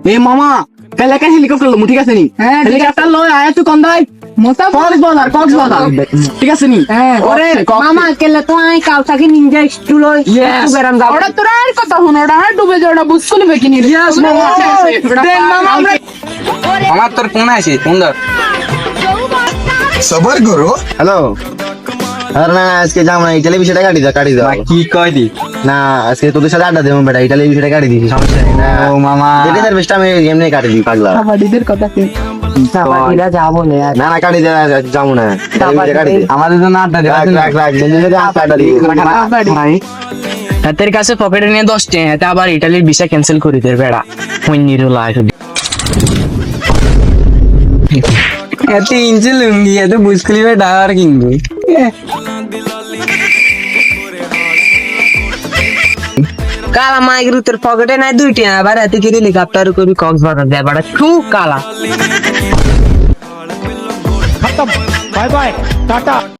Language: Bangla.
এ মামা কালে কা হেলিকপ্টার লমু ঠিক আছে নি হেলিকপ্টার লয় আয়া তুই কোন দাই কক্সবাজার ঠিক আছে নি ওরে মামা কেলে তো আই কাউসাকে নিনজা স্টুল বেরাম যাও ওটা তোরা আর কথা হন ওটা আর ডুবে যায় ওটা বুঝকুলি বেকিনি দেন মামা আমরা আমার তোর ফোন আছে ফোন ধর। सबर करो। হ্যালো আর না আজকে যাম না ইটালি বিষয়টা কাটি দাও কি কয় দি? না আজকে তোদের সাথে আড্ডা দেবো বেটা ইটালি বিষয়টা কাটি দিছি সমস্যা নেই না ও মামা যেটা তার বেশটা আমি এমনি কাটি দিই পাগলা কাবাডিদের কথা কি সাবাদিরা যাবো না আর না কাটি দে যাবো না ইটালি বিষয়টা কাটি দিই আমাদের জন্য আড্ডা রাখ বন্ধুদের সাথে আড্ডা দিই হাতের কাছে পকেটে নিয়ে 10 টাকা হাতে আবার ইটালির ভিসা ক্যান্সেল করে দে বেড়া হইনিরো লাইফ এত ইঞ্চি লুঙ্গি এত বুঝকলি ডার কিনবি কালা মাইগ্রু তোর পকেটে নাই দুইটা আবার এত কি হেলিকপ্টার করবি কক্সবাজার যায় বড় খুব কালা